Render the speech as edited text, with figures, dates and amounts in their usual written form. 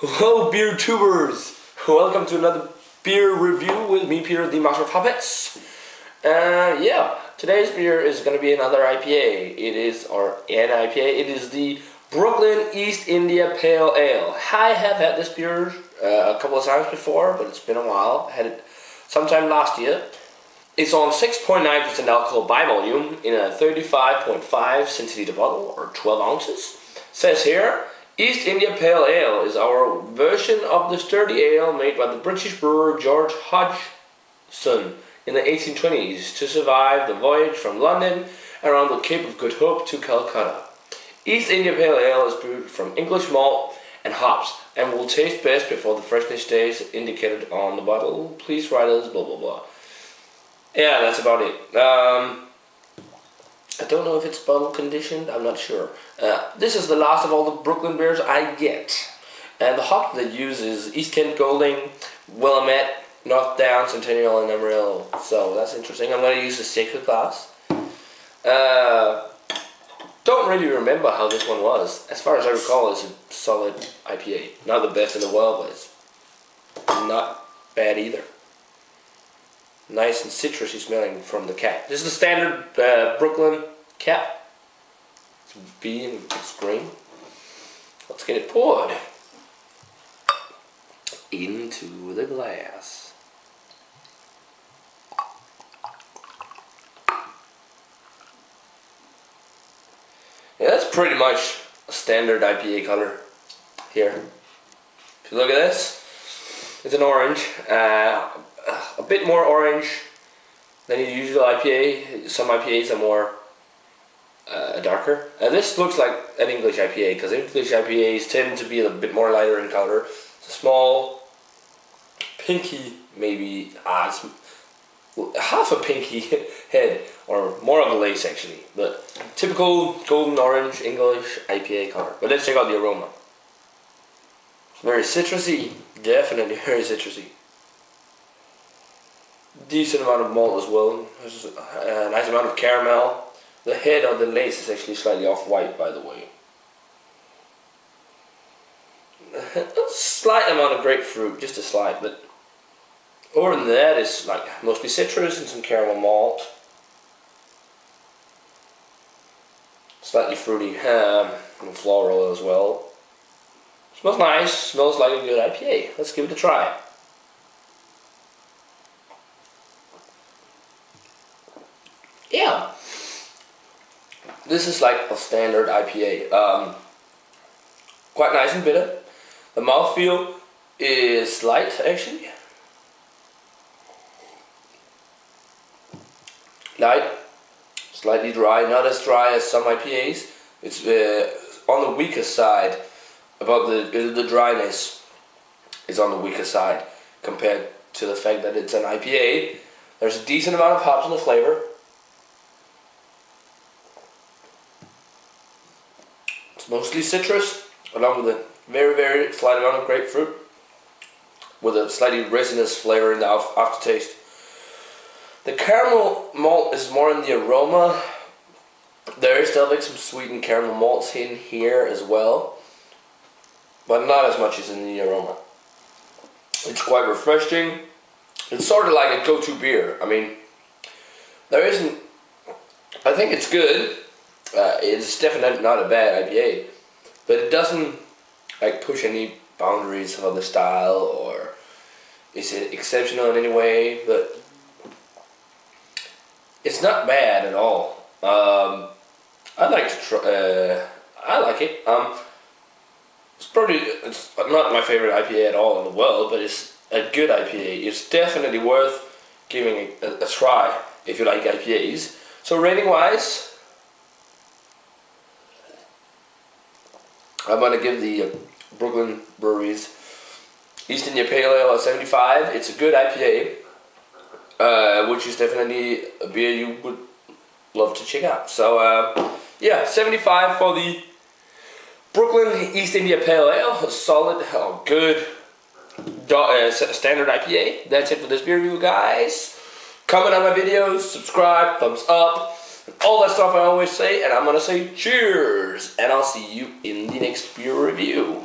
Hello beer tubers! Welcome to another beer review with me, Peter, the Master of Puppets. Today's beer is going to be another IPA. It is the Brooklyn East India Pale Ale. I have had this beer a couple of times before, but it's been a while. I had it sometime last year. It's on 6.9% alcohol by volume in a 35.5 centiliter bottle, or 12 ounces. Says here, East India Pale Ale is our version of the sturdy ale made by the British brewer George Hodgson in the 1820s to survive the voyage from London around the Cape of Good Hope to Calcutta. East India Pale Ale is brewed from English malt and hops and will taste best before the freshness days indicated on the bottle. Please write us blah blah blah. Yeah, that's about it. I don't know if it's bottle conditioned, I'm not sure. This is the last of all the Brooklyn beers I get. And the hop they use is East Kent Golding, Willamette, North Down, Centennial, and Amarillo. So that's interesting. I'm going to use the shaker glass. Don't really remember how this one was. As far as I recall, it's a solid IPA. Not the best in the world, but it's not bad either. Nice and citrusy smelling from the cap. This is the standard Brooklyn cap. It's B and it's green. Let's get it poured into the glass. Yeah, that's pretty much a standard IPA color here. If you look at this, it's an orange. A bit more orange than your usual IPA. Some IPAs are more darker. This looks like an English IPA because English IPAs tend to be a bit more lighter in color. It's a small, pinky, maybe it's half a pinky head, or more of a lace actually. But typical golden orange English IPA color. But let's check out the aroma. It's very citrusy, definitely very citrusy. Decent amount of malt as well. There's a nice amount of caramel. The head of the lace is actually slightly off-white, by the way. A slight amount of grapefruit, just a slight, but other than that, it's like mostly citrus and some caramel malt. Slightly fruity, and floral as well. Smells nice. Smells like a good IPA. Let's give it a try. Yeah, this is like a standard IPA. Quite nice and bitter. The mouthfeel is light actually. Light, slightly dry, not as dry as some IPAs. It's on the weaker side. About the dryness is on the weaker side compared to the fact that it's an IPA. There's a decent amount of hops in the flavor. It's mostly citrus, along with a very, very slight amount of grapefruit, with a slightly resinous flavor in the aftertaste. The caramel malt is more in the aroma. There is still like some sweetened caramel malts in here as well, but not as much as in the aroma. It's quite refreshing. It's sort of like a go-to beer. I mean, I think it's good. It's definitely not a bad IPA, but it doesn't like push any boundaries of the style, or is it exceptional in any way, but it's not bad at all. I'd like to try, I like it. It's not my favorite IPA at all in the world, but it's a good IPA. It's definitely worth giving a try if you like IPAs. So rating wise, I'm going to give the Brooklyn Brewery's East India Pale Ale a 75. It's a good IPA, which is definitely a beer you would love to check out. So, 75 for the Brooklyn East India Pale Ale. A solid, good standard IPA. That's it for this beer review, guys. Comment on my videos, subscribe, thumbs up, all that stuff I always say, and I'm gonna say cheers, and I'll see you in the next beer review.